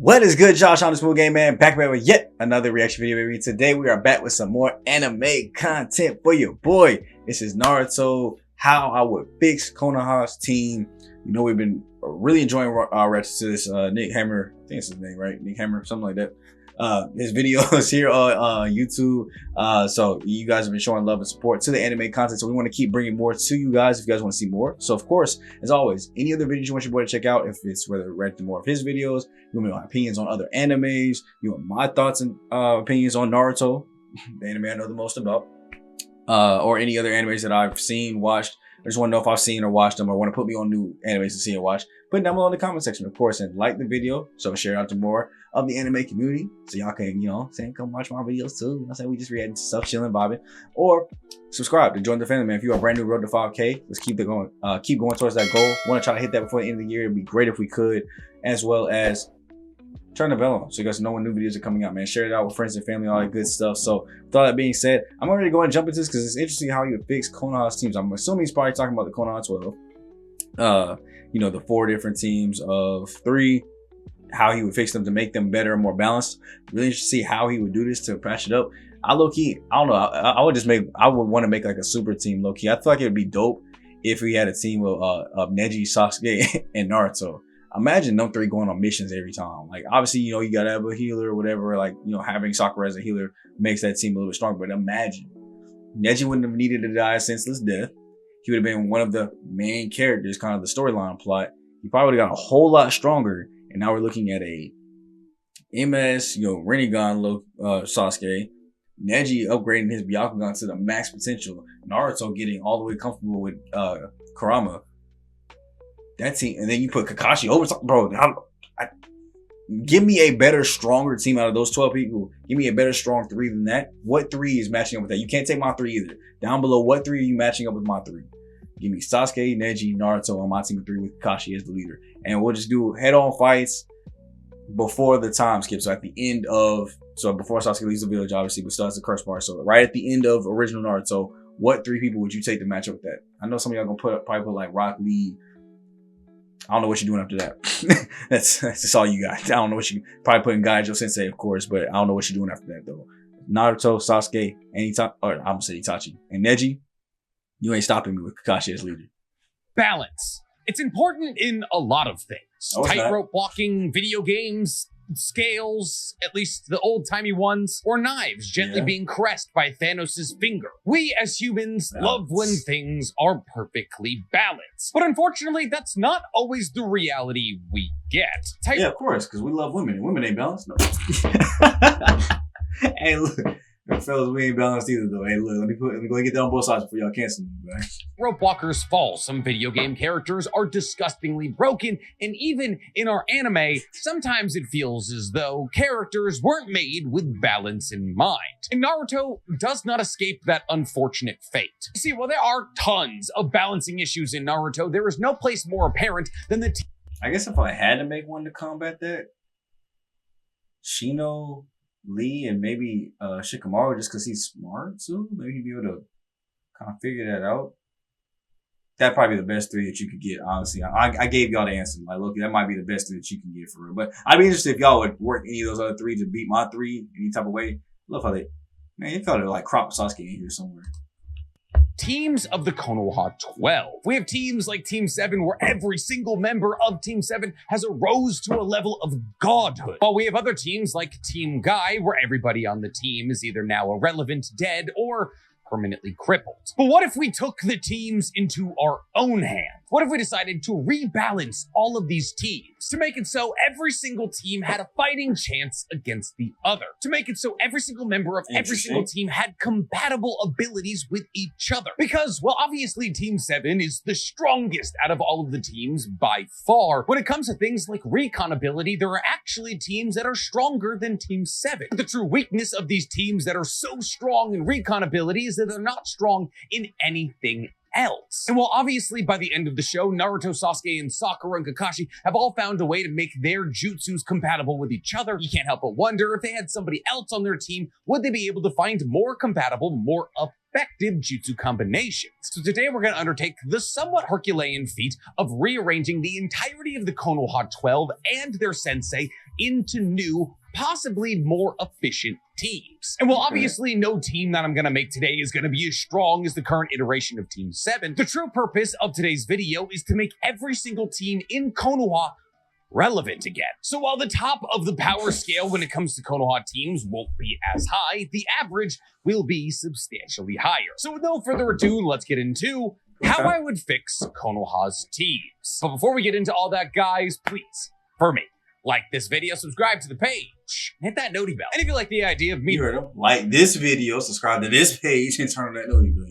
What is good, Josh on the Smooth Game Man? Back with yet another reaction video, baby. Today we are back with some more anime content for your boy. This is Naruto, how I would fix Konoha's team. You know, we've been really enjoying our reactions to this Nick Hammer, I think it's his name, right? Nick Hammer, something like that. His videos here on YouTube. So you guys have been showing love and support to the anime content, so we want to keep bringing more to you guys if you guys want to see more. So of course, as always, any other videos you want your boy to check out, if it's whether reacting more of his videos, you want my opinions on other animes, you want my thoughts and opinions on Naruto, the anime I know the most about, or any other animes that I've seen, watched. I just want to know if I've seen or watched them, or want to put me on new animes to see and watch. Put it down below in the comment section, of course, and like the video so share it out to more of the anime community, so y'all can, you know, saying come watch my videos too. You know what I'm saying? We just reacting to stuff, chilling, vibing, or subscribe to join the family, man. If you are brand new, road to 5K, let's keep it going. Keep going towards that goal. Want to try to hit that before the end of the year. It'd be great if we could, as well as turn the bell on so you guys know when new videos are coming out, man. Share it out with friends and family, all that good stuff. So with all that being said, I'm ready to go and jump into this because it's interesting how you fix Konoha's teams. I'm assuming he's probably talking about the Konoha 12. You know, the 4 different teams of 3, how he would fix them to make them better and more balanced. Really interested to see how he would do this to patch it up. I don't know, I would want to make like a super team low key. I feel like it would be dope if we had a team of Neji, Sasuke, and Naruto. Imagine them 3 going on missions every time. Like, obviously, you know, you gotta have a healer or whatever. Like, you know, having Sakura as a healer makes that team a little bit stronger. But imagine Neji wouldn't have needed to die a senseless death. He would have been one of the main characters, kind of the storyline plot. He probably would have got a whole lot stronger. And now we're looking at a MS, you know, Rinnegan Sasuke. Neji upgrading his Byakugan to the max potential. Naruto getting all the way comfortable with Kurama. That team, and then you put Kakashi over top, bro. Give me a better, stronger team out of those 12 people. Give me a better, strong 3 than that. What 3 is matching up with that? You can't take my 3 either. Down below, what 3 are you matching up with my 3? Give me Sasuke, Neji, Naruto on my team of 3 with Kakashi as the leader. And we'll just do head-on fights before the time skip. So at the end of, before Sasuke leaves the village, obviously, but still has the curse part. So right at the end of original Naruto, what 3 people would you take to match up with that? I know some of y'all gonna probably put like Rock Lee. I don't know what you're doing after that. that's just all you got. I don't know what you probably putting Gaijo Sensei, of course, but I don't know what you're doing after that though. Naruto, Sasuke, and I'm gonna say Itachi and Neji. You ain't stopping me with Kakashi as leader. Balance. It's important in a lot of things. Tightrope walking, video games, scales, at least the old-timey ones, or knives gently being caressed by Thanos' finger. We as humans love when things are perfectly balanced. But unfortunately, that's not always the reality we get. Yeah, of course, because we love women, and women ain't balanced. No. Hey, look. Fellas, we ain't balanced either though. Hey, look, let me go and get that on both sides before y'all cancel me, man. Rope walkers fall. Some video game characters are disgustingly broken, and even in our anime, sometimes it feels as though characters weren't made with balance in mind. And Naruto does not escape that unfortunate fate. See, while there are tons of balancing issues in Naruto, there is no place more apparent than the I guess if I had to make one to combat that, Shino, Lee, and maybe Shikamaru, just because he's smart too. Maybe he'd be able to kind of figure that out. That'd probably be the best 3 that you could get, honestly. I gave y'all the answer. Like, look, that might be the best 3 that you can get for real. But I'd be interested if y'all would work any of those other 3 to beat my 3 any type of way. Love how they, man, you gotta like crop Sasuke in here somewhere. teams of the Konoha 12. We have teams like Team 7 where every single member of Team 7 has arose to a level of godhood. While we have other teams like Team Guy where everybody on the team is either now irrelevant, dead, or permanently crippled. But what if we took the teams into our own hand? What if we decided to rebalance all of these teams to make it so every single team had a fighting chance against the other? To make it so every single member of every single team had compatible abilities with each other? Because, well, obviously Team 7 is the strongest out of all of the teams by far. When it comes to things like recon ability, there are actually teams that are stronger than Team 7. The true weakness of these teams that are so strong in recon ability is that they're not strong in anything else. And while obviously by the end of the show, Naruto, Sasuke, and Sakura and Kakashi have all found a way to make their jutsus compatible with each other, you can't help but wonder if they had somebody else on their team, would they be able to find more compatible, more effective jutsu combinations. So today we're going to undertake the somewhat Herculean feat of rearranging the entirety of the Konoha 12 and their sensei into new, possibly more efficient teams. And while obviously no team that I'm going to make today is going to be as strong as the current iteration of Team 7, the true purpose of today's video is to make every single team in Konoha relevant again. So while the top of the power scale when it comes to Konoha teams won't be as high, the average will be substantially higher. So with no further ado, let's get into how I would fix Konoha's teams. But before we get into all that, guys, please, for me, like this video, subscribe to the page, hit that noti bell. And if you like the idea of me like this video, subscribe to this page, and turn on that noti bell.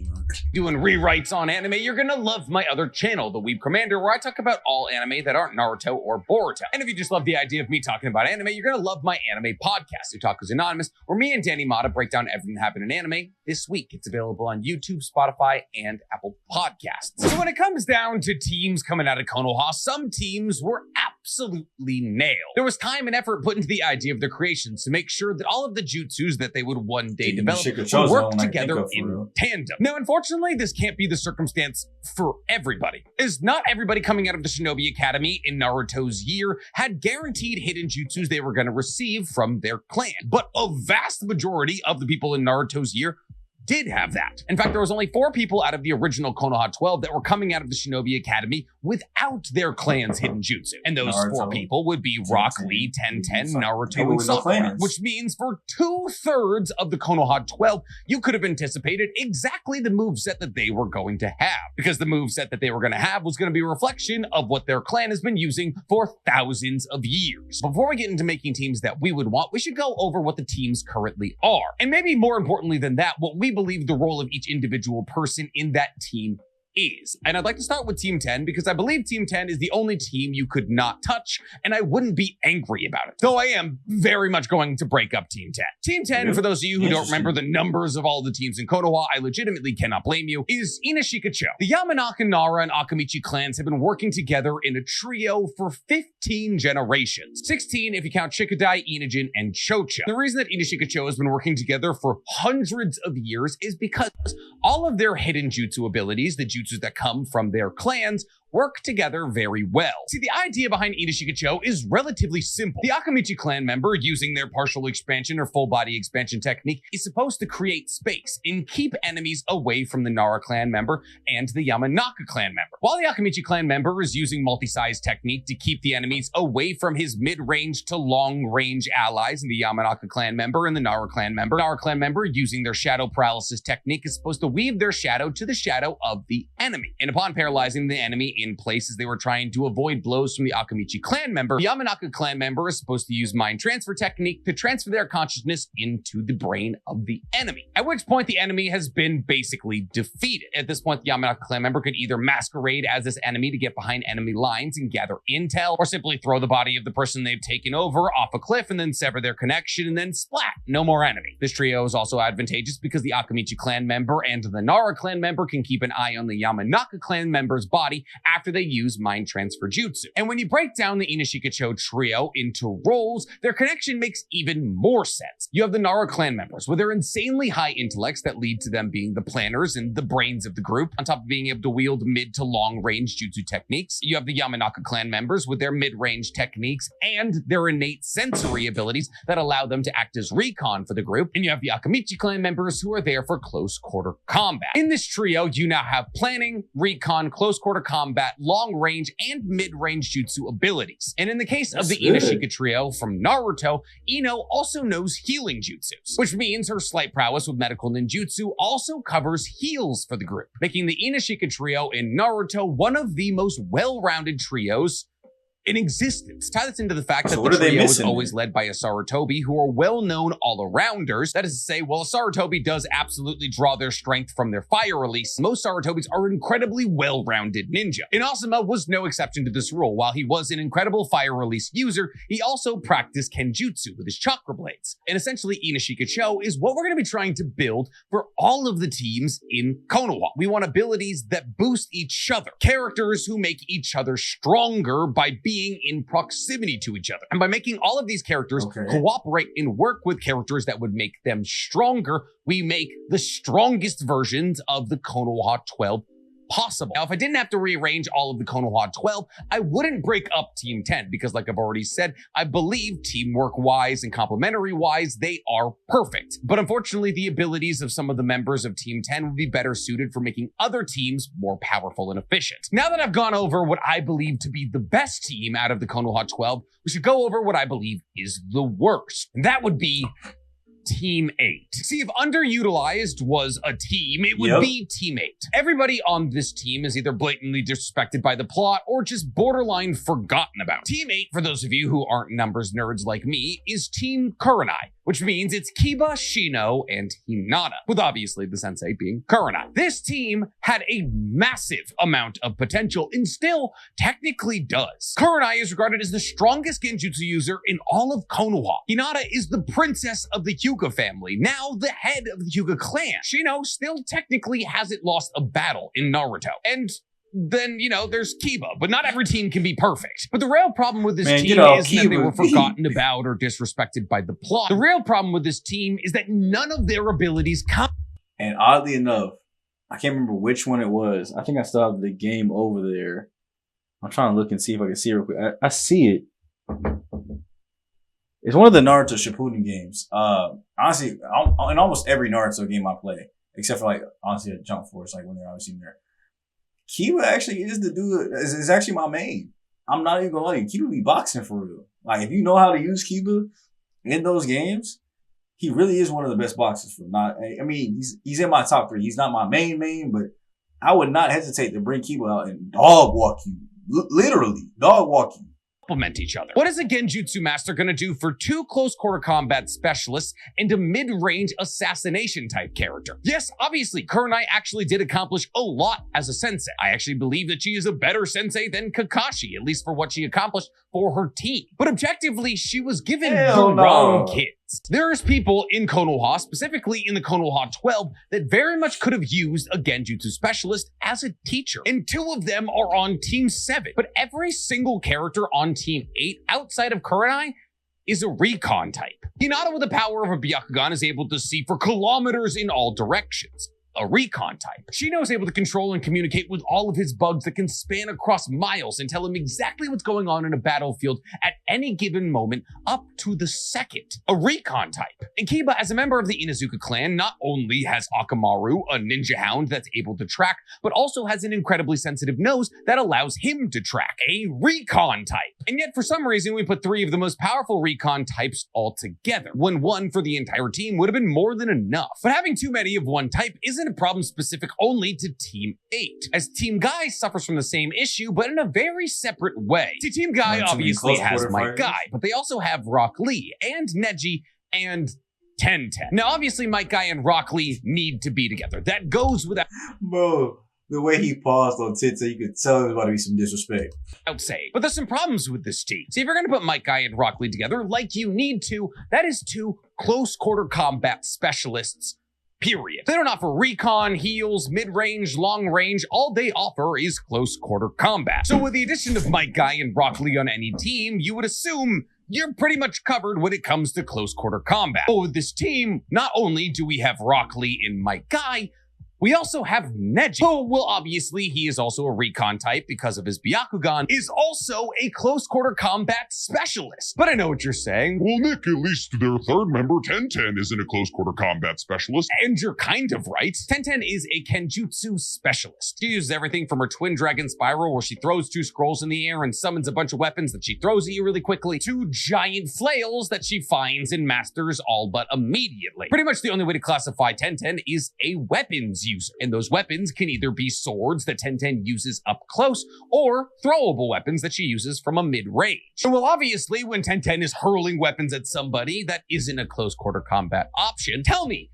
Doing rewrites on anime, you're gonna love my other channel, The Weeb Commander, where I talk about all anime that aren't Naruto or Boruto. And if you just love the idea of me talking about anime, you're gonna love my anime podcast, Otaku's Anonymous, where me and Danny Mata break down everything that happened in anime this week. It's available on YouTube, Spotify, and Apple Podcasts. So when it comes down to teams coming out of Konoha, some teams were absolutely nailed. There was time and effort put into the idea of their creations to make sure that all of the jutsus that they would one day develop would work together in tandem. Now, unfortunately, this can't be the circumstance for everybody, as not everybody coming out of the Shinobi Academy in Naruto's year had guaranteed hidden jutsus they were going to receive from their clan. But a vast majority of the people in Naruto's year did have that. In fact, there was only 4 people out of the original Konoha 12 that were coming out of the Shinobi Academy without their clan's hidden jutsu. And those Naruto, 4 people would be Rock Lee, 1010, Naruto, and Sakura. Which means for 2/3 of the Konoha 12, you could have anticipated exactly the moveset that they were going to have. Because the moveset that they were going to have was going to be a reflection of what their clan has been using for thousands of years. Before we get into making teams that we would want, we should go over what the teams currently are. And maybe more importantly than that, what we believe the role of each individual person in that team is. And I'd like to start with Team 10 because I believe Team 10 is the only team you could not touch, and I wouldn't be angry about it. Though I am very much going to break up Team 10. Team 10, for those of you who don't remember the numbers of all the teams in Konoha, I legitimately cannot blame you, is Inashikacho. The Yamanaka, Nara, and Akamichi clans have been working together in a trio for 15 generations. 16 if you count Shikadai, Inajin, and Chocha. The reason that Inashikacho has been working together for hundreds of years is because all of their hidden jutsu abilities, the jutsus that come from their clans, work together very well. See, the idea behind Inashikacho is relatively simple. The Akamichi clan member, using their partial expansion or full body expansion technique, is supposed to create space and keep enemies away from the Nara clan member and the Yamanaka clan member. While the Akamichi clan member is using multi-size technique to keep the enemies away from his mid-range to long-range allies in the Yamanaka clan member and the Nara clan member using their shadow paralysis technique is supposed to weave their shadow to the shadow of the enemy. And upon paralyzing the enemy in places they were trying to avoid blows from the Akamichi clan member, the Yamanaka clan member is supposed to use mind transfer technique to transfer their consciousness into the brain of the enemy. At which point the enemy has been basically defeated. At this point, the Yamanaka clan member could either masquerade as this enemy to get behind enemy lines and gather intel, or simply throw the body of the person they've taken over off a cliff and then sever their connection and then splat, no more enemy. This trio is also advantageous because the Akamichi clan member and the Nara clan member can keep an eye on the Yamanaka clan member's body after they use mind transfer jutsu. And when you break down the Inashikacho trio into roles, their connection makes even more sense. You have the Nara clan members with their insanely high intellects that lead to them being the planners and the brains of the group, on top of being able to wield mid to long range jutsu techniques. You have the Yamanaka clan members with their mid-range techniques and their innate sensory abilities that allow them to act as recon for the group. And you have the Akamichi clan members who are there for close quarter combat. In this trio, you now have planning, recon, close quarter combat, long-range, and mid-range jutsu abilities. And in the case of the Inashika trio from Naruto, Ino also knows healing jutsus, which means her slight prowess with medical ninjutsu also covers heals for the group, making the Inashika trio in Naruto one of the most well-rounded trios in existence. Tie this into the fact that the trio is always led by a Sarutobi, who are well-known all-arounders. That is to say, while a Sarutobi does absolutely draw their strength from their fire release, most Sarutobis are incredibly well-rounded ninja. Inazuma was no exception to this rule. While he was an incredible fire release user, he also practiced kenjutsu with his chakra blades. And essentially, Inashikacho is what we're going to be trying to build for all of the teams in Konoha. We want abilities that boost each other, characters who make each other stronger by being being in proximity to each other. And by making all of these characters cooperate and work with characters that would make them stronger, we make the strongest versions of the Konoha 12 possible. Now, if I didn't have to rearrange all of the Konoha 12, I wouldn't break up Team 10 because, like I've already said, I believe teamwork-wise and complementary-wise, they are perfect. But unfortunately, the abilities of some of the members of Team 10 would be better suited for making other teams more powerful and efficient. Now that I've gone over what I believe to be the best team out of the Konoha 12, we should go over what I believe is the worst. And that would be Team 8. See, if underutilized was a team, it would be Team 8. Everybody on this team is either blatantly disrespected by the plot or just borderline forgotten about. Team 8, for those of you who aren't numbers nerds like me, is Team Kurenai, which means it's Kiba, Shino, and Hinata, with obviously the sensei being Kurenai. This team had a massive amount of potential and still technically does. Kurenai is regarded as the strongest genjutsu user in all of Konoha. Hinata is the princess of the Hyuga family, now the head of the Hyuga clan. Shino still technically hasn't lost a battle in Naruto. And then, you know, there's Kiba, but not every team can be perfect. But the real problem with this team isn't that they were forgotten about or disrespected by the plot. The real problem with this team is that none of their abilities come. And oddly enough, I can't remember which one it was. I think I still have the game over there. I'm trying to look and see if I can see it real quick. I see it. It's one of the Naruto Shippuden games. Honestly, in almost every Naruto game I play, except for like, honestly, Jump Force, like when they're obviously there. Kiba actually is the dude, is actually my main. I'm not even gonna lie to you. Kiba be boxing for real. Like, if you know how to use Kiba in those games, he really is one of the best boxers for not, I mean, he's in my top 3. He's not my main, but I would not hesitate to bring Kiba out and dog walk you. Literally, dog walk you. Complement each other. What is a genjutsu master gonna do for 2 close quarter combat specialists and a mid-range assassination type character? Yes, obviously, Kurenai actually did accomplish a lot as a sensei. I actually believe that she is a better sensei than Kakashi, at least for what she accomplished for her team. But objectively, she was given the wrong kids. There's people in Konoha, specifically in the Konoha 12, that very much could have used a genjutsu specialist as a teacher. And 2 of them are on Team 7. But every single character on Team 8 outside of Kurenai is a recon type. Hinata with the power of a Byakugan is able to see for kilometers in all directions. A recon type. Shino is able to control and communicate with all of his bugs that can span across miles and tell him exactly what's going on in a battlefield at any given moment up to the second. A recon type. And Kiba, as a member of the Inuzuka clan, not only has Akamaru, a ninja hound that's able to track, but also has an incredibly sensitive nose that allows him to track. A recon type. And yet, for some reason, we put 3 of the most powerful recon types all together, when 1 for the entire team would have been more than enough. But having too many of one type isn't a problem specific only to Team 8, as Team Guy suffers from the same issue, but in a very separate way. See, Team Guy obviously has Might Guy, but they also have Rock Lee, and Neji, and Tenten. Now, obviously, Might Guy and Rock Lee need to be together. That goes without... Bro, the way he paused on Tenta, you could tell there's about to be some disrespect. Saying. But there's some problems with this team. See, if you're going to put Might Guy and Rock Lee together like you need to, that is 2 close quarter combat specialists, period. They don't offer recon, heals, mid-range, long-range. All they offer is close quarter combat. So with the addition of Might Guy and Rock Lee on any team, you would assume you're pretty much covered when it comes to close quarter combat. But with this team, not only do we have Rock Lee and Might Guy, we also have Neji, who, well, obviously, he is also a recon type because of his Byakugan, is also a close quarter combat specialist. But I know what you're saying. Well, Nick, at least their 3rd member, Tenten, isn't a close quarter combat specialist. And you're kind of right. Tenten is a Kenjutsu specialist. She uses everything from her twin dragon spiral, where she throws 2 scrolls in the air and summons a bunch of weapons that she throws at you really quickly, to giant flails that she finds and masters all but immediately. Pretty much the only way to classify Tenten is a weapons user. And those weapons can either be swords that Tenten uses up close, or throwable weapons that she uses from a mid-range. And well, obviously, when Tenten is hurling weapons at somebody, that isn't a close quarter combat option. Tell me,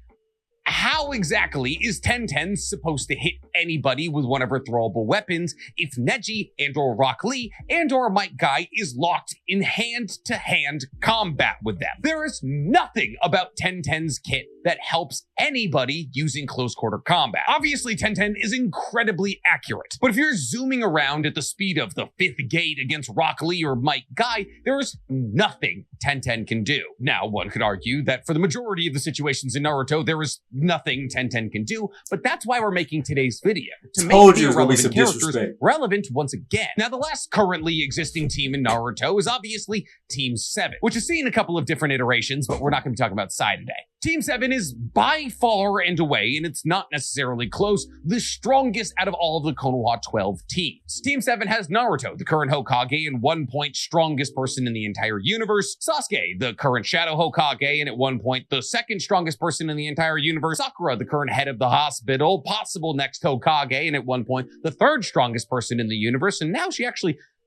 how exactly is Tenten supposed to hit anybody with one of her throwable weapons if Neji and or Rock Lee and or Might Guy is locked in hand-to-hand combat with them. There is nothing about 1010's kit that helps anybody using close quarter combat. Obviously, 1010 is incredibly accurate, but if you're zooming around at the speed of the 5th gate against Rock Lee or Might Guy, there is nothing 1010 can do. Now, one could argue that for the majority of the situations in Naruto, there is nothing 1010 can do, but that's why we're making today's video, to make the irrelevant characters relevant once again. Now, the last currently existing team in Naruto is obviously Team 7, which has seen a couple of different iterations, but we're not going to be talking about Sai today. Team 7 is by far and away, and it's not necessarily close, the strongest out of all of the Konoha 12 teams. Team 7 has Naruto, the current Hokage and 1 point strongest person in the entire universe, Sasuke, the current Shadow Hokage and at 1 point the second strongest person in the entire universe, Sakura, the current head of the hospital, possible next Hokage and at 1 point the third strongest person in the universe, and now she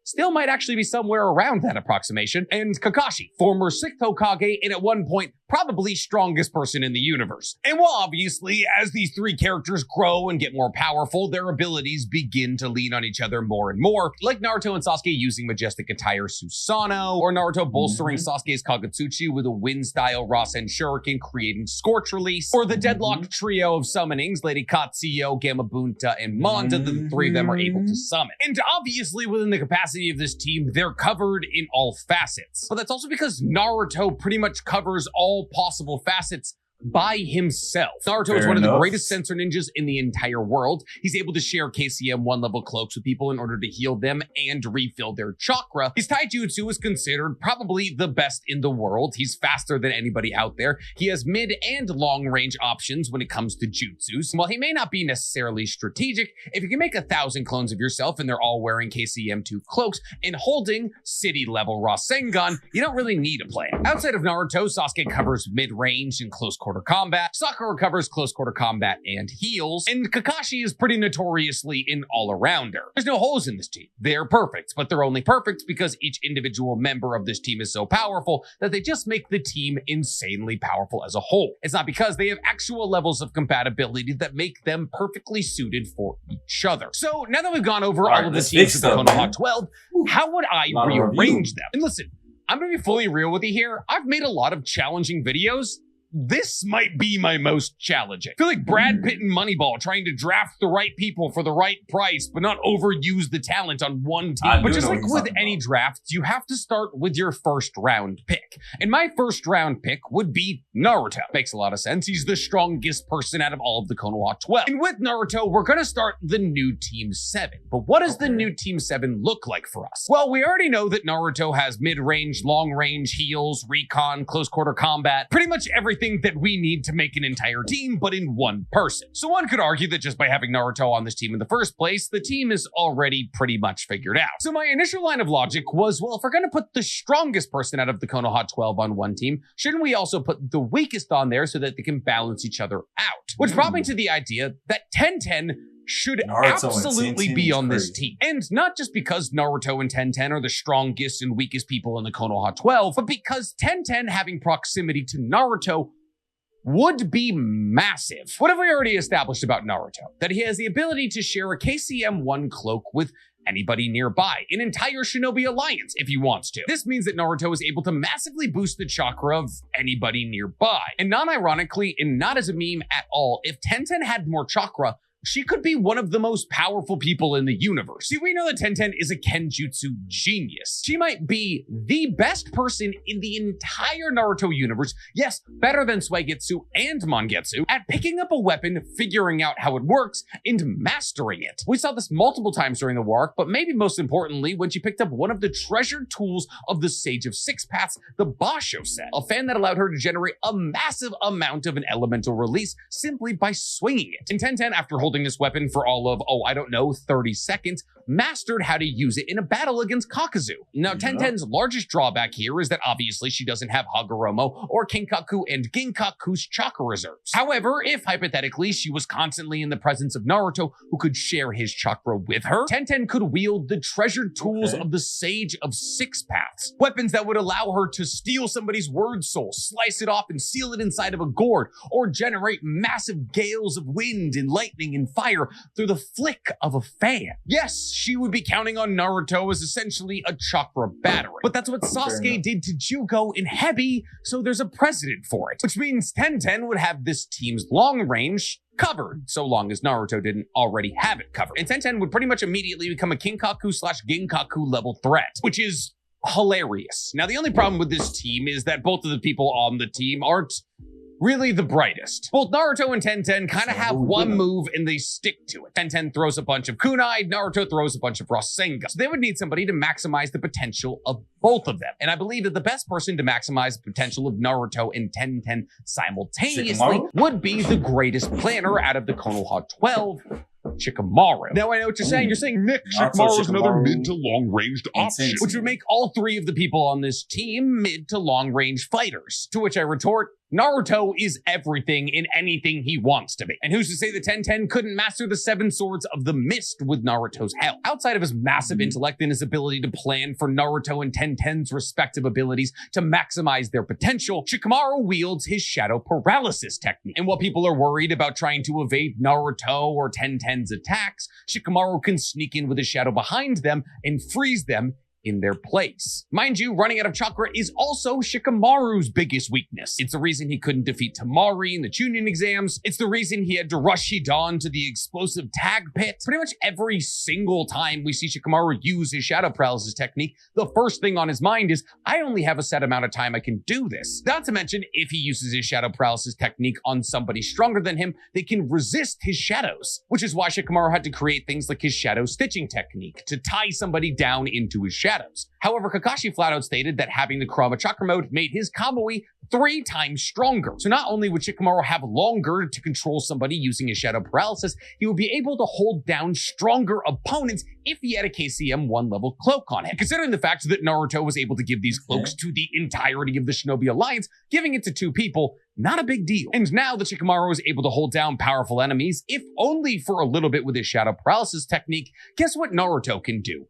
still might actually be somewhere around that approximation, and Kakashi, former 6th Hokage and at 1 point probably strongest person in the universe. And while obviously, as these 3 characters grow and get more powerful, their abilities begin to lean on each other more and more, like Naruto and Sasuke using Majestic Attire Susanoo, or Naruto bolstering Sasuke's Kagutsuchi with a wind-style Rasen Shuriken creating Scorch Release, or the deadlocked trio of summonings, Lady Katsuyo, Gamabunta, and Manda, that the 3 of them are able to summon. And obviously, within the capacity of this team, they're covered in all facets. But that's also because Naruto pretty much covers all possible facets by himself. Naruto is one of the greatest sensor ninjas in the entire world. He's able to share KCM 1 level cloaks with people in order to heal them and refill their chakra. His taijutsu is considered probably the best in the world. He's faster than anybody out there. He has mid and long range options when it comes to jutsus. While he may not be necessarily strategic, if you can make 1,000 clones of yourself and they're all wearing KCM 2 cloaks and holding city level Rasengan, you don't really need a plan. Outside of Naruto, Sasuke covers mid range and close quarter combat, Sakura covers close quarter combat and heals, and Kakashi is pretty notoriously an all-arounder. There's no holes in this team. They're perfect, but they're only perfect because each individual member of this team is so powerful that they just make the team insanely powerful as a whole. It's not because they have actual levels of compatibility that make them perfectly suited for each other. So now that we've gone over all of the teams of the Konoha 12, how would I rearrange them? And listen, I'm gonna be fully real with you here. I've made a lot of challenging videos. This might be my most challenging. I feel like Brad Pitt and Moneyball trying to draft the right people for the right price, but not overuse the talent on one team. But just like with any draft, you have to start with your first round pick. And my first round pick would be Naruto. Makes a lot of sense. He's the strongest person out of all of the Konoha 12. And with Naruto, we're gonna start the new Team 7. But what does the new Team 7 look like for us? Well, we already know that Naruto has mid-range, long-range, heals, recon, close quarter combat, pretty much everything that we need to make an entire team, but in one person. So one could argue that just by having Naruto on this team in the first place, the team is already pretty much figured out. So my initial line of logic was, well, if we're gonna put the strongest person out of the Konoha 12 on one team, shouldn't we also put the weakest on there so that they can balance each other out? Which brought me to the idea that 1010 should absolutely be on this team. And not just because Naruto and 1010 are the strongest and weakest people in the Konoha 12, but because 1010 having proximity to Naruto would be massive. What have we already established about Naruto? That he has the ability to share a KCM 1 cloak with anybody nearby, an entire Shinobi alliance if he wants to. This means that Naruto is able to massively boost the chakra of anybody nearby. And non-ironically, and not as a meme at all, if 1010 had more chakra, she could be one of the most powerful people in the universe. See, we know that 1010 is a Kenjutsu genius. She might be the best person in the entire Naruto universe, yes, better than Suigetsu and Mangetsu, at picking up a weapon, figuring out how it works, and mastering it. We saw this multiple times during the war arc, but maybe most importantly, when she picked up one of the treasured tools of the Sage of Six Paths, the Basho set, a fan that allowed her to generate a massive amount of an elemental release simply by swinging it. And 1010, after holding this weapon for all of, 30 seconds, mastered how to use it in a battle against Kakuzu. Now, 1010's largest drawback here is that obviously she doesn't have Hagoromo or Kenkaku and Ginkaku's chakra reserves. However, if hypothetically she was constantly in the presence of Naruto who could share his chakra with her, 1010 could wield the treasured tools of the Sage of Six Paths, weapons that would allow her to steal somebody's word soul, slice it off and seal it inside of a gourd, or generate massive gales of wind and lightning and can fire through the flick of a fan. Yes, she would be counting on Naruto as essentially a chakra battery, but that's what Sasuke did to Jugo in Hebi, so there's a precedent for it, which means Tenten would have this team's long range covered, so long as Naruto didn't already have it covered. And Tenten would pretty much immediately become a Kinkaku/Ginkaku level threat, which is hilarious. Now, the only problem with this team is that both of the people on the team aren't really the brightest. Both Naruto and Tenten kind of have one move and they stick to it. Tenten throws a bunch of kunai, Naruto throws a bunch of Rasengan. So they would need somebody to maximize the potential of both of them. And I believe that the best person to maximize the potential of Naruto and Tenten simultaneously would be the greatest planner out of the Konoha 12, Shikamaru. Now I know what you're saying. You're saying, Nick, Shikamaru is another mid to long ranged option. Which would make all three of the people on this team mid to long range fighters. To which I retort, Naruto is everything in anything he wants to be. And who's to say that Tenten couldn't master the 7 swords of the mist with Naruto's help? Outside of his massive intellect and his ability to plan for Naruto and Tenten's respective abilities to maximize their potential, Shikamaru wields his shadow paralysis technique. And while people are worried about trying to evade Naruto or Tenten's attacks, Shikamaru can sneak in with his shadow behind them and freeze them in their place. Mind you, running out of chakra is also Shikamaru's biggest weakness. It's the reason he couldn't defeat Tamari in the Chunin exams. It's the reason he had to rush Hidan to the explosive tag pit. Pretty much every single time we see Shikamaru use his shadow paralysis technique, the first thing on his mind is, I only have a set amount of time I can do this. Not to mention, if he uses his shadow paralysis technique on somebody stronger than him, they can resist his shadows, which is why Shikamaru had to create things like his shadow stitching technique to tie somebody down into his shadows. However, Kakashi flat out stated that having the Kurama Chakra mode made his Kamui 3 times stronger. So not only would Shikamaru have longer to control somebody using his shadow paralysis, he would be able to hold down stronger opponents if he had a KCM 1 level cloak on him. Considering the fact that Naruto was able to give these cloaks to the entirety of the Shinobi Alliance, giving it to 2 people, not a big deal. And now that Shikamaru is able to hold down powerful enemies, if only for a little bit with his shadow paralysis technique, guess what Naruto can do?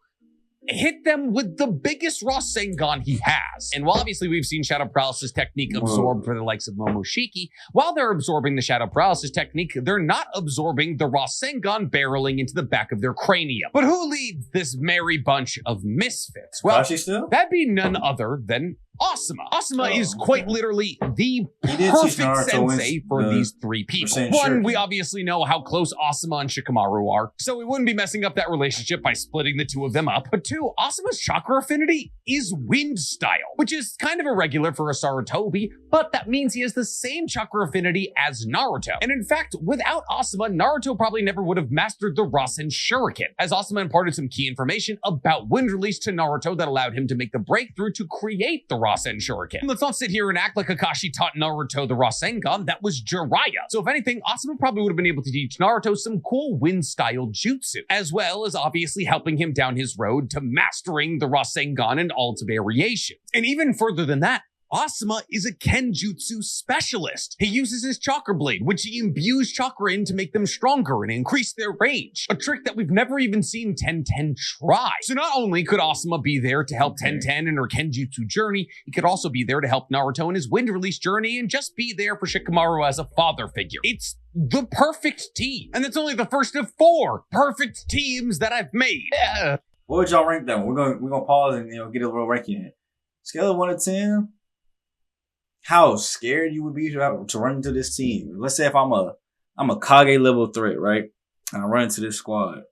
Hit them with the biggest Rasengan he has. And while obviously we've seen shadow paralysis technique absorbed for the likes of Momoshiki, while they're absorbing the shadow paralysis technique, they're not absorbing the Rasengan barreling into the back of their cranium. But who leads this merry bunch of misfits? Well, that'd be none other than Asuma. Asuma is quite literally the perfect sensei for these 3 people. One, we obviously know how close Asuma and Shikamaru are, so we wouldn't be messing up that relationship by splitting the 2 of them up. But 2, Asuma's chakra affinity is wind style, which is kind of irregular for a Sarutobi, but that means he has the same chakra affinity as Naruto. And in fact, without Asuma, Naruto probably never would have mastered the Rasen Shuriken, as Asuma imparted some key information about wind release to Naruto that allowed him to make the breakthrough to create the Rasen Shuriken. And let's not sit here and act like Kakashi taught Naruto the Rasengan. That was Jiraiya. So if anything, Asuma probably would have been able to teach Naruto some cool wind-style jutsu, as well as obviously helping him down his road to mastering the Rasengan and all its variations. And even further than that, Asuma is a Kenjutsu specialist. He uses his chakra blade, which he imbues chakra in to make them stronger and increase their range. A trick that we've never even seen Tenten try. So not only could Asuma be there to help Tenten in her Kenjutsu journey, he could also be there to help Naruto in his wind release journey and just be there for Shikamaru as a father figure. It's the perfect team. And that's only the first of 4 perfect teams that I've made. What would y'all rank them? We're gonna pause and get a little ranking in. Scale of 1 to 10. How scared you would be to run into this team? Let's say if I'm a Kage level threat, right? And I run into this squad.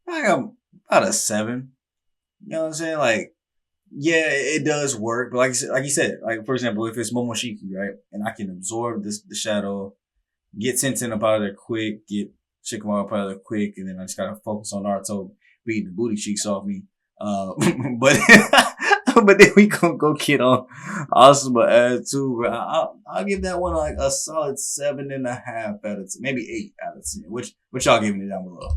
I got about a 7. You know what I'm saying? Like, yeah, it does work, but like you said, like for example, if it's Momoshiki, right, and I can absorb the shadow, get Tenten up out of there quick, get Shikamaru up out of there quick, and then I just gotta focus on Naruto beating the booty cheeks off me. But but then we gonna go get on Asuma as too. I'll give that one like a solid 7.5 out of 10, maybe 8 out of 10. Which y'all giving it down below?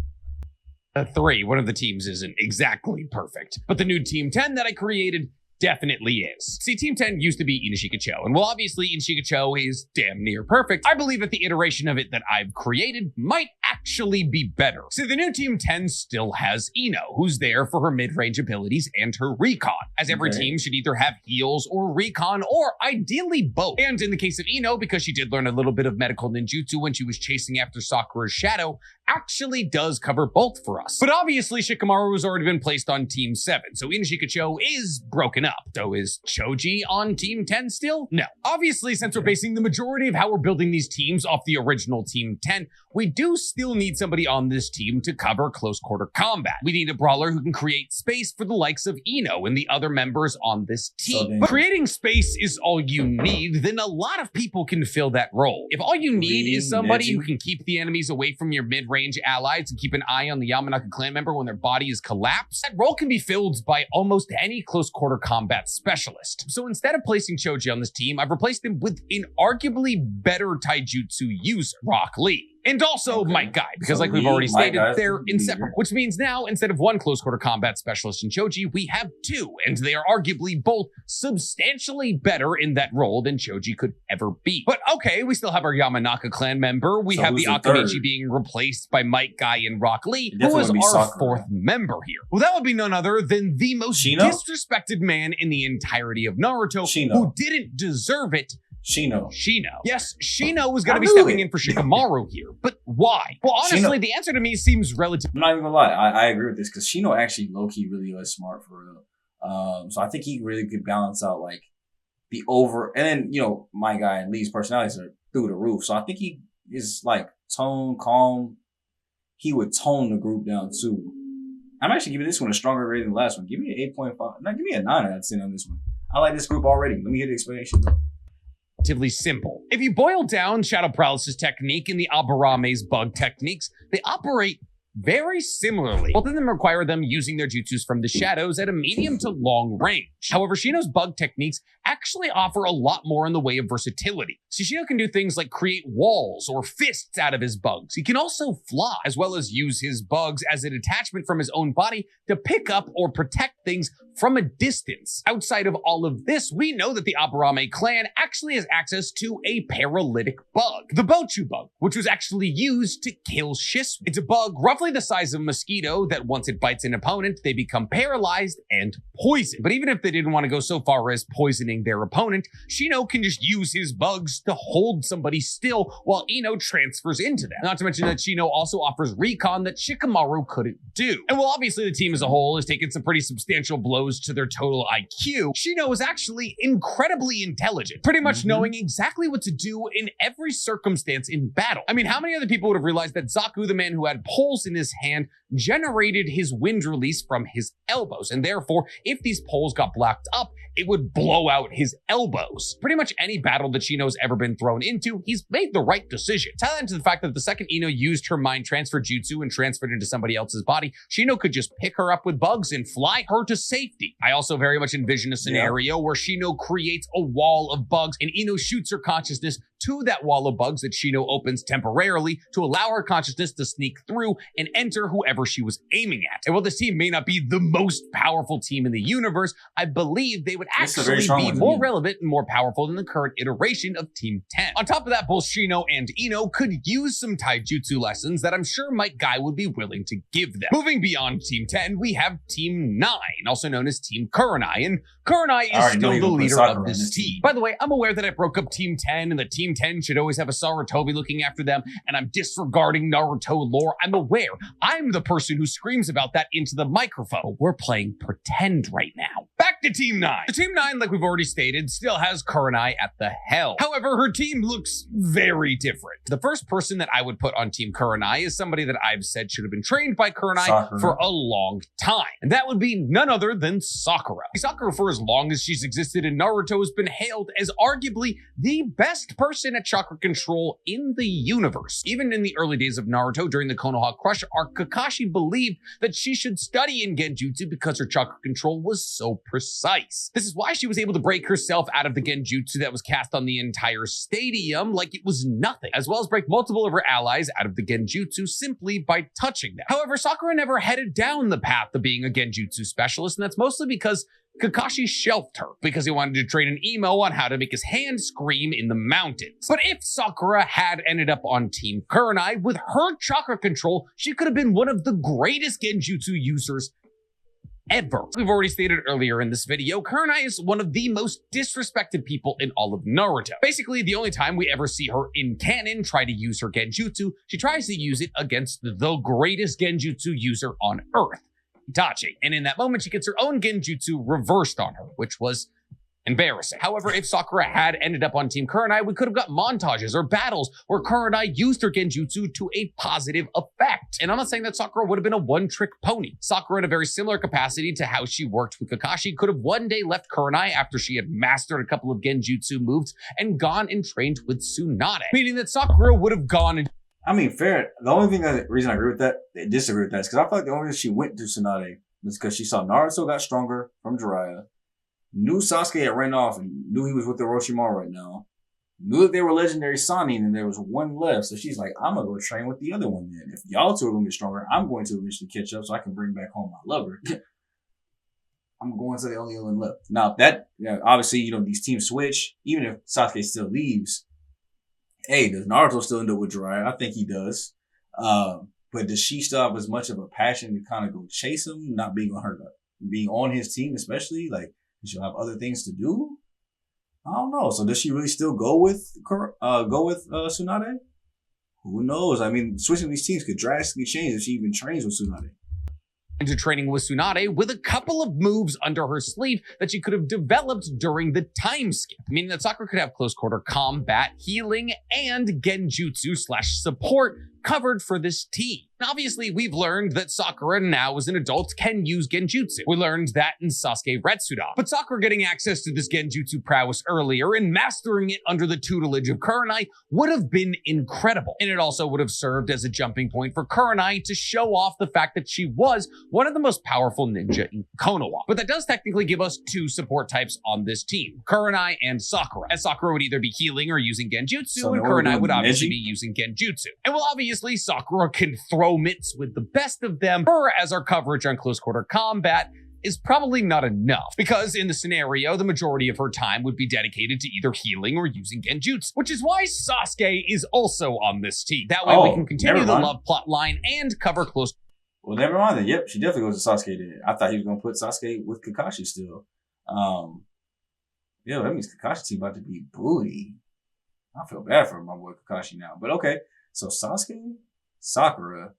A 3. One of the teams isn't exactly perfect, but the new Team 10 that I created definitely is. See, Team 10 used to be Inashika Cho, and while obviously Inashika Cho is damn near perfect, I believe that the iteration of it that I've created might actually be better. So the new Team 10 still has Ino, who's there for her mid-range abilities and her recon, as every team should either have heals or recon, or ideally both. And in the case of Ino, because she did learn a little bit of medical ninjutsu when she was chasing after Sakura's shadow, actually does cover both for us. But obviously Shikamaru has already been placed on Team 7, so Inshikacho is broken up. So is Choji on Team 10 still? No. Obviously, since we're basing the majority of how we're building these teams off the original Team 10, we do still need somebody on this team to cover close quarter combat. We need a brawler who can create space for the likes of Ino and the other members on this team. But creating space is all you need, then a lot of people can fill that role. If all you need is somebody who can keep the enemies away from your mid-range allies and keep an eye on the Yamanaka clan member when their body is collapsed, that role can be filled by almost any close quarter combat specialist. So instead of placing Choji on this team, I've replaced him with an arguably better taijutsu user, Rock Lee. And also Might Guy, because like we've already stated, they're inseparable. Which means now, instead of one close quarter combat specialist in Choji, we have two, and they are arguably both substantially better in that role than Choji could ever be. But okay, we still have our Yamanaka clan member. We have the Akamichi being replaced by Might Guy and Rock Lee, who is our fourth member here. Well, that would be none other than the most disrespected man in the entirety of Naruto, who didn't deserve it. Shino. Yes, Shino was going to be stepping in for Shikamaru here, but why? Well, honestly, the answer to me seems relative. I'm not even gonna lie, I agree with this, because Shino actually low-key really was smart for real. So I think he really could balance out like the over, and then, you know, my guy and Lee's personalities are through the roof. So I think he is like tone, calm. He would tone the group down too. I'm actually giving this one a stronger rating than the last one. Give me an 8.5. No, give me a 9 out of 10 on this one. I like this group already. Let me hear the explanation. Relatively simple. If you boil down Shadow Paralysis technique and the Abarame's bug techniques, they operate very similarly. Both of them require them using their jutsus from the shadows at a medium to long range. However, Shino's bug techniques actually offer a lot more in the way of versatility. So Shino can do things like create walls or fists out of his bugs. He can also fly, as well as use his bugs as an attachment from his own body to pick up or protect things from a distance. Outside of all of this, we know that the Aburame clan actually has access to a paralytic bug, the Bochu bug, which was actually used to kill Shisui. It's a bug roughly the size of a mosquito that once it bites an opponent, they become paralyzed and poisoned. But even if they didn't want to go so far as poisoning their opponent, Shino can just use his bugs to hold somebody still while Ino transfers into them. Not to mention that Shino also offers recon that Shikamaru couldn't do. And while obviously the team as a whole has taken some pretty substantial blows to their total IQ, Shino is actually incredibly intelligent, pretty much knowing exactly what to do in every circumstance in battle. I mean, how many other people would have realized that Zaku, the man who had poles in his hand, generated his wind release from his elbows, and therefore, if these poles got blocked up, it would blow out his elbows. Pretty much any battle that Shino's ever been thrown into, he's made the right decision. Tie that into the fact that the second Ino used her mind transfer jutsu and transferred into somebody else's body, Shino could just pick her up with bugs and fly her to safety. I also very much envision a scenario where Shino creates a wall of bugs and Ino shoots her consciousness to that wall of bugs that Shino opens temporarily to allow her consciousness to sneak through and enter whoever she was aiming at. And while this team may not be the most powerful team in the universe, I believe they would actually be more relevant and more powerful than the current iteration of Team 10. On top of that, both Shino and Ino could use some taijutsu lessons that I'm sure Might Guy would be willing to give them. Moving beyond Team 10, we have Team 9, also known as Team Kurenai, and Kurenai is still the leader of this team. By the way, I'm aware that I broke up Team 10 and that Team 10 should always have a Sarutobi looking after them, and I'm disregarding Naruto lore. I'm aware. I'm the person who screams about that into the microphone. But we're playing pretend right now. Back to Team 9. The Team 9, like we've already stated, still has Kurenai at the helm. However, her team looks very different. The first person that I would put on Team Kurenai is somebody that I've said should have been trained by Kurenai for a long time. And that would be none other than Sakura. Sakura, for as long as she's existed in Naruto, has been hailed as arguably the best person at chakra control in the universe. Even in the early days of Naruto, during the Konoha Crush arc, Kakashi believed that she should study in Genjutsu because her chakra control was so precise. This is why she was able to break herself out of the Genjutsu that was cast on the entire stadium like it was nothing, as well as break multiple of her allies out of the Genjutsu simply by touching them. However, Sakura never headed down the path of being a Genjutsu specialist, and that's mostly because Kakashi shelved her because he wanted to train an emo on how to make his hand scream in the mountains. But if Sakura had ended up on Team Kurenai, with her chakra control, she could have been one of the greatest genjutsu users ever. We've already stated earlier in this video, Kurenai is one of the most disrespected people in all of Naruto. Basically, the only time we ever see her in canon try to use her genjutsu, she tries to use it against the greatest genjutsu user on Earth, Itachi. And in that moment, she gets her own genjutsu reversed on her, which was embarrassing. However, if Sakura had ended up on Team Kurenai, we could have got montages or battles where Kurenai used her genjutsu to a positive effect. And I'm not saying that Sakura would have been a one-trick pony. Sakura, in a very similar capacity to how she worked with Kakashi, could have one day left Kurenai after she had mastered a couple of genjutsu moves and gone and trained with Tsunade, meaning that Sakura would have gone and I mean, fair. The only reason I agree with that, disagree with that, is because I feel like the only reason she went to Tsunade was because she saw Naruto got stronger from Jiraiya, knew Sasuke had ran off and knew he was with the Orochimaru right now, knew that they were legendary Sannin and there was one left. So she's like, I'm going to go train with the other one then. If y'all two are going to get stronger, I'm going to eventually catch up so I can bring back home my lover. I'm going to the only one left. Now, obviously, these teams switch. Even if Sasuke still leaves, hey, does Naruto still end up with Jiraiya? I think he does. But does she still have as much of a passion to kind of go chase him, not being on his team, especially? Like, she'll have other things to do? I don't know. So does she really still go with Tsunade? Who knows? I mean, switching these teams could drastically change if she even trains with Tsunade. Into training with Tsunade with a couple of moves under her sleeve that she could have developed during the time skip, meaning that Sakura could have close quarter combat, healing, and genjutsu/support covered for this team. Obviously, we've learned that Sakura, now as an adult, can use genjutsu. We learned that in Sasuke Retsudan. But Sakura getting access to this genjutsu prowess earlier and mastering it under the tutelage of Kurenai would have been incredible. And it also would have served as a jumping point for Kurenai to show off the fact that she was one of the most powerful ninja in Konoha. But that does technically give us two support types on this team, Kurenai and Sakura, as Sakura would either be healing or using genjutsu, and Kurenai would obviously be using genjutsu. And while obviously Sakura can throw mitts with the best of them, her as our coverage on close quarter combat is probably not enough, because in the scenario, the majority of her time would be dedicated to either healing or using genjutsu, which is why Sasuke is also on this team. That way we can continue the love plot line and cover close. Well, never mind then. Yep, she definitely goes to Sasuke then. I thought he was going to put Sasuke with Kakashi still. Yeah, that means Kakashi team about to be booty. I feel bad for my boy Kakashi now. But okay, so Sasuke, Sakura,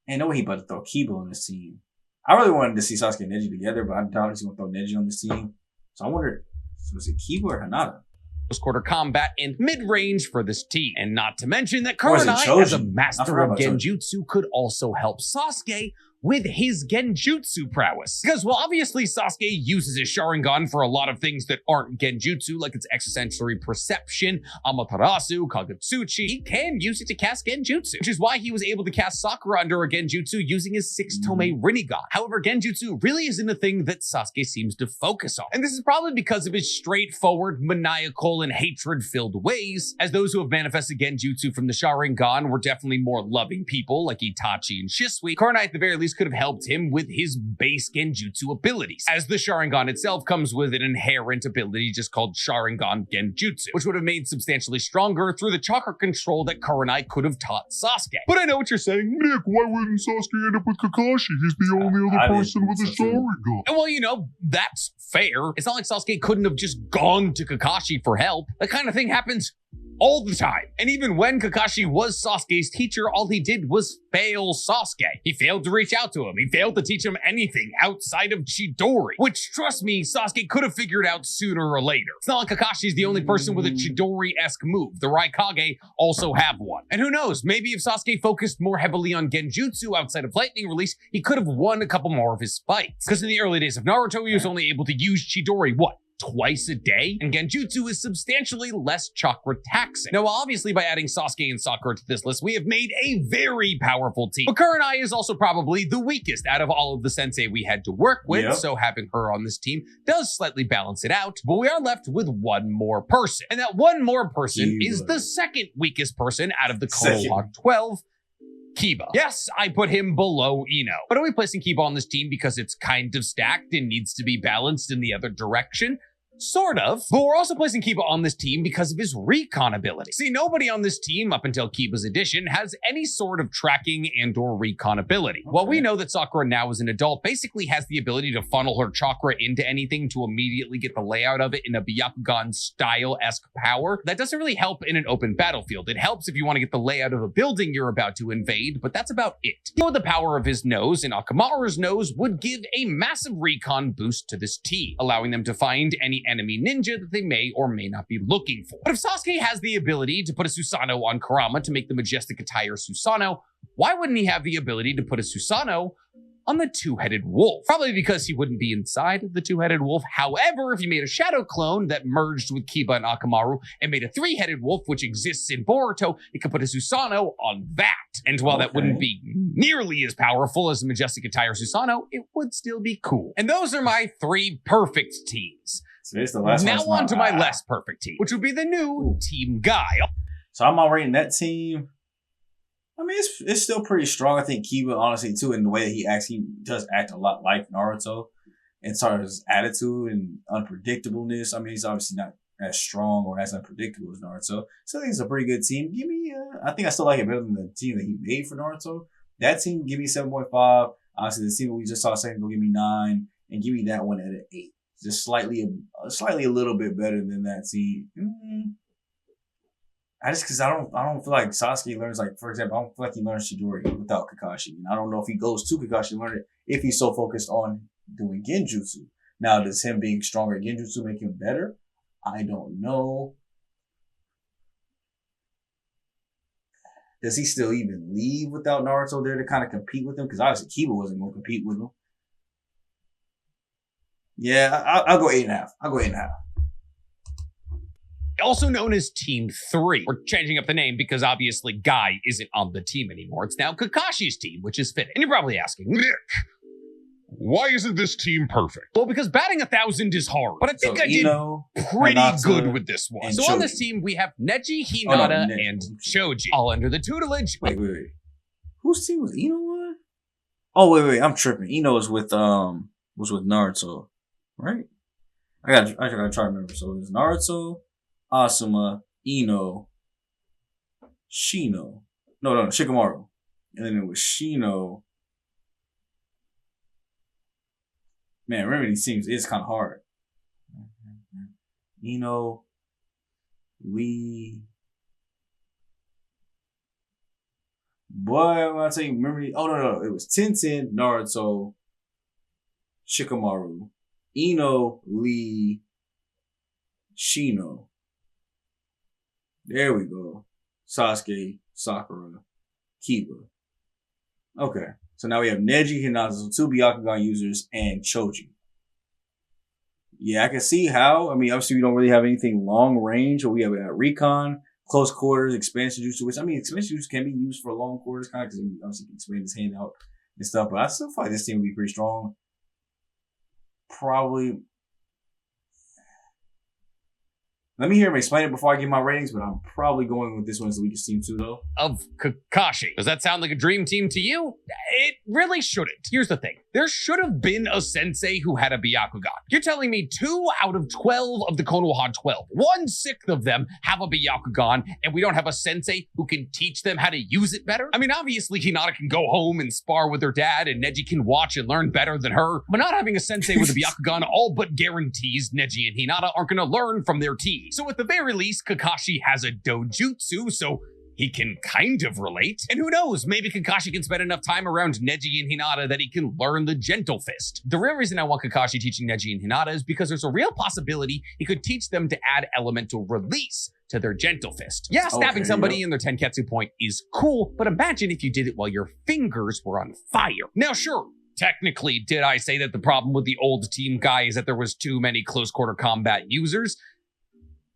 ain't no way he about to throw Kiba on this team. I really wanted to see Sasuke and Neji together, but I doubt he's going to throw Neji on this team. So I wonder, was it Kiba or Hinata? Close quarter combat and mid-range for this team. And not to mention that Kurenai, as a master of genjutsu, could also help Sasuke with his genjutsu prowess. Because while obviously Sasuke uses his Sharingan for a lot of things that aren't genjutsu, like its extrasensory perception, Amaterasu, Kagutsuchi, he can use it to cast genjutsu, which is why he was able to cast Sakura under a genjutsu using his 6-tome Rinnegan. However, genjutsu really isn't a thing that Sasuke seems to focus on. And this is probably because of his straightforward, maniacal, and hatred-filled ways, as those who have manifested genjutsu from the Sharingan were definitely more loving people, like Itachi and Shisui. Kurenai, at the very least, could have helped him with his base genjutsu abilities, as the Sharingan itself comes with an inherent ability just called Sharingan Genjutsu, which would have made substantially stronger through the chakra control that Kurenai could have taught Sasuke. But I know what you're saying. Nick, why wouldn't Sasuke end up with Kakashi? He's the only other person with a Sharingan. And well, that's fair. It's not like Sasuke couldn't have just gone to Kakashi for help. That kind of thing happens all the time. And even when Kakashi was Sasuke's teacher, all he did was fail Sasuke. He failed to reach out to him. He failed to teach him anything outside of Chidori, which, trust me, Sasuke could have figured out sooner or later. It's not like Kakashi's the only person with a Chidori-esque move. The Raikage also have one. And who knows, maybe if Sasuke focused more heavily on Genjutsu outside of Lightning Release, he could have won a couple more of his fights. Because in the early days of Naruto, he was only able to use Chidori, twice a day? And Genjutsu is substantially less chakra taxing. Now, obviously, by adding Sasuke and Sakura to this list, we have made a very powerful team. But Kurenai is also probably the weakest out of all of the sensei we had to work with, so having her on this team does slightly balance it out, but we are left with one more person. And that one more person is the second weakest person out of the Konoha 12, Kiba. Yes, I put him below Ino. But are we placing Kiba on this team because it's kind of stacked and needs to be balanced in the other direction? Sort of. But we're also placing Kiba on this team because of his recon ability. See, nobody on this team up until Kiba's addition has any sort of tracking and or recon ability. While we know that Sakura now as an adult basically has the ability to funnel her chakra into anything to immediately get the layout of it in a Byakugan style-esque power, that doesn't really help in an open battlefield. It helps if you want to get the layout of a building you're about to invade, but that's about it. You know, the power of his nose and Akamaru's nose would give a massive recon boost to this team, allowing them to find any enemy ninja that they may or may not be looking for. But if Sasuke has the ability to put a Susanoo on Kurama to make the majestic attire Susanoo, why wouldn't he have the ability to put a Susanoo on the two-headed wolf? Probably because he wouldn't be inside the two-headed wolf. However, if you made a shadow clone that merged with Kiba and Akamaru and made a three-headed wolf, which exists in Boruto, it could put a Susanoo on that. And while that wouldn't be nearly as powerful as the majestic attire Susanoo, it would still be cool. And those are my 3 perfect teams. So this is the last now on to my less perfect team, which would be the new Team Guy. So I'm rating that team. I mean, it's still pretty strong. I think Kiba, honestly, too, in the way that he acts, he does act a lot like Naruto. And sort of his attitude and unpredictableness. I mean, he's obviously not as strong or as unpredictable as Naruto. So I think it's a pretty good team. Give me, I think I still like it better than the team that he made for Naruto. That team, give me 7.5. Obviously, the team that we just saw second, go give me 9. And give me that one at an 8. Just slightly a little bit better than that team. Because I don't feel like Sasuke learns, like, for example, I don't feel like he learns Chidori without Kakashi. And I don't know if he goes to Kakashi to learn it if he's so focused on doing Genjutsu. Now, does him being stronger at Genjutsu make him better? I don't know. Does he still even leave without Naruto there to kind of compete with him? Because obviously Kiba wasn't going to compete with him. Yeah, I'll go 8.5. I'll go 8.5. Also known as Team 3. We're changing up the name because obviously Guy isn't on the team anymore. It's now Kakashi's team, which is fitting. And you're probably asking, Nick, why isn't this team perfect? Well, because batting 1,000 is hard. But I think I did pretty good with this one. So on this team, we have Neji, Hinata, and Choji, all under the tutelage. Wait. Whose team was Ino on? Oh, wait. I'm tripping. Ino was with Naruto, right? I gotta try to remember. So it was Naruto, Asuma, Ino, Shino. No, Shikamaru. And then it was Shino. Man, remember these teams is kind of hard. Ino, Lee. Boy, when I tell you, remember? No. It was Tenten, Naruto, Shikamaru, Ino, Lee, Shino. There we go. Sasuke, Sakura, Kiba. Okay. So now we have Neji, Hinata, so 2 Byakugan users, and Choji. Yeah, I can see how. I mean, obviously we don't really have anything long range, but we have recon, close quarters, expansion jutsu, which, I mean, expansion jutsu can be used for long quarters, kind of, because he obviously can expand his hand out and stuff, but I still feel like this team would be pretty strong. Probably. Let me hear him explain it before I give my ratings, but I'm probably going with this one as the weakest team too, though. Of Kakashi. Does that sound like a dream team to you? It really shouldn't. Here's the thing. There should have been a sensei who had a Byakugan. You're telling me 2 out of 12 of the Konoha 12, 1/6 of them have a Byakugan, and we don't have a sensei who can teach them how to use it better? I mean, obviously Hinata can go home and spar with her dad, and Neji can watch and learn better than her, but not having a sensei with a Byakugan all but guarantees Neji and Hinata aren't going to learn from their team. So at the very least, Kakashi has a dojutsu, so he can kind of relate. And who knows, maybe Kakashi can spend enough time around Neji and Hinata that he can learn the Gentle Fist. The real reason I want Kakashi teaching Neji and Hinata is because there's a real possibility he could teach them to add elemental release to their Gentle Fist. Yeah, stabbing somebody in their Tenketsu point is cool, but imagine if you did it while your fingers were on fire. Now sure, technically, did I say that the problem with the old Team Guy is that there was too many close quarter combat users?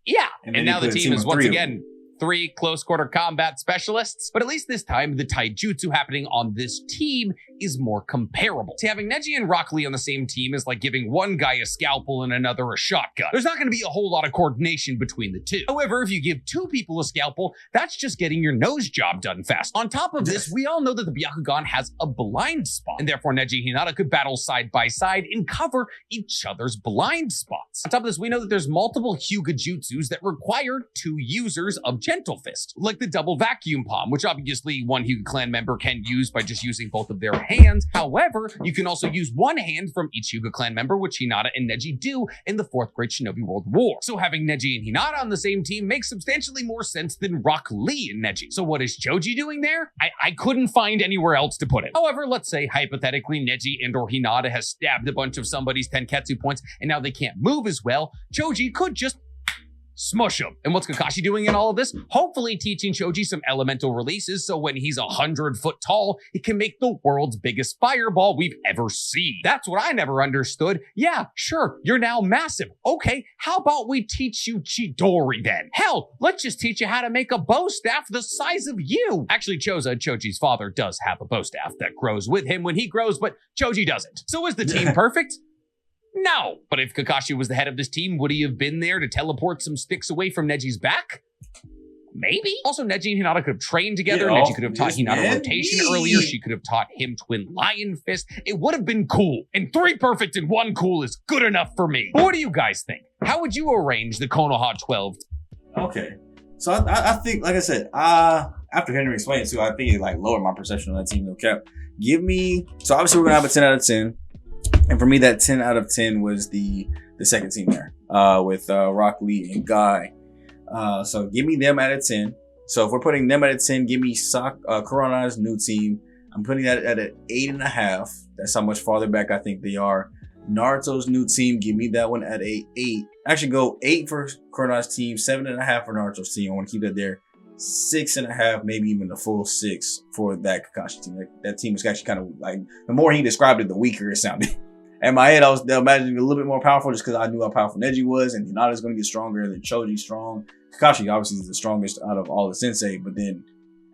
Yeah, and now the team is once again 3 close quarter combat specialists, but at least this time the taijutsu happening on this team is more comparable. See, having Neji and Rock Lee on the same team is like giving one guy a scalpel and another a shotgun. There's not going to be a whole lot of coordination between the two. However, if you give 2 people a scalpel, that's just getting your nose job done fast. On top of this, we all know that the Byakugan has a blind spot, and therefore Neji and Hinata could battle side by side and cover each other's blind spots. On top of this, we know that there's multiple Hyuga jutsus that require 2 users of Gentle Fist, like the double vacuum palm, which obviously one Hyuga clan member can use by just using both of their hands. However, you can also use one hand from each Hyuga clan member, which Hinata and Neji do in the 4th Great Shinobi World War. So having Neji and Hinata on the same team makes substantially more sense than Rock Lee and Neji. So what is Choji doing there? I couldn't find anywhere else to put it. However, let's say hypothetically Neji and or Hinata has stabbed a bunch of somebody's Tenketsu points and now they can't move as well. Choji could just smush him. And what's Kakashi doing in all of this? Hopefully teaching Choji some elemental releases so when he's 100 foot tall, he can make the world's biggest fireball we've ever seen. That's what I never understood. Yeah, sure, you're now massive. Okay, how about we teach you Chidori then? Hell, let's just teach you how to make a bow staff the size of you. Actually, Choji's father, does have a bow staff that grows with him when he grows, but Choji doesn't. So is the team perfect? No, but if Kakashi was the head of this team, would he have been there to teleport some sticks away from Neji's back? Maybe. Also, Neji and Hinata could have trained together. Neji could have taught Hinata rotation earlier. She could have taught him Twin Lion Fist. It would have been cool. And 3 perfect and 1 cool is good enough for me. But what do you guys think? How would you arrange the Konoha 12? Okay. So I think, like I said, after Henry explained it too, I think it like lowered my perception of that team. Okay. Give me, so obviously we're gonna have a 10 out of 10. And for me, that 10 out of 10 was the second team there, with Rock Lee and Guy. So give me them out of 10. So if we're putting them at a 10, give me Kurona's new team. I'm putting that at an 8.5. That's how much farther back I think they are. Naruto's new team, give me that one at a 8. Actually, go 8 for Kurona's team, 7.5 for Naruto's team. I want to keep that there. 6.5, maybe even the full 6 for that Kakashi team. That team was actually kind of like, the more he described it, the weaker it sounded. In my head, I was imagining a little bit more powerful just because I knew how powerful Neji was, and Hinata's going to get stronger, then Choji's strong. Kakashi obviously is the strongest out of all the sensei, but then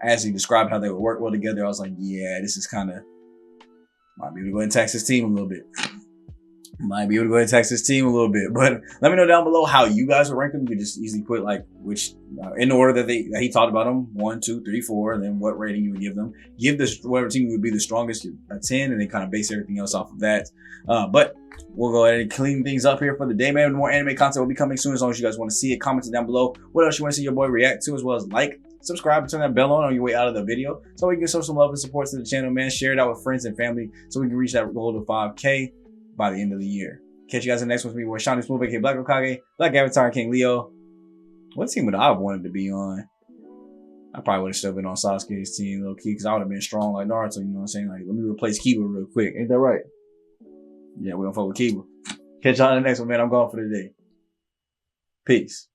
as he described how they would work well together, I was like, yeah, this is kind of, might be able to go ahead and tax his team a little bit. But let me know down below how you guys would rank them. You could just easily put like which in the order that he talked about them, 1, 2, 3, 4, and then what rating you would give them. Give this whatever team would be the strongest a 10, and then kind of base everything else off of that. But we'll go ahead and clean things up here for the day, man. More anime content will be coming soon. As long as you guys want to see it, comment it down below. What else you want to see your boy react to, as well as like, subscribe, and turn that bell on your way out of the video, so we can show some love and support to the channel, man. Share it out with friends and family, so we can reach that goal of 5K by the end of the year. Catch you guys in the next one with me, boy Shiny Smooth, aka Black Okage, Black Avatar, King Leo. What team would I have wanted to be on? I probably would have still been on Sasuke's team, low key, because I would have been strong like Naruto, you know what I'm saying? Like, let me replace Kiba real quick. Ain't that right? Yeah, we don't fuck with Kiba. Catch y'all in the next one, man. I'm going for the day. Peace.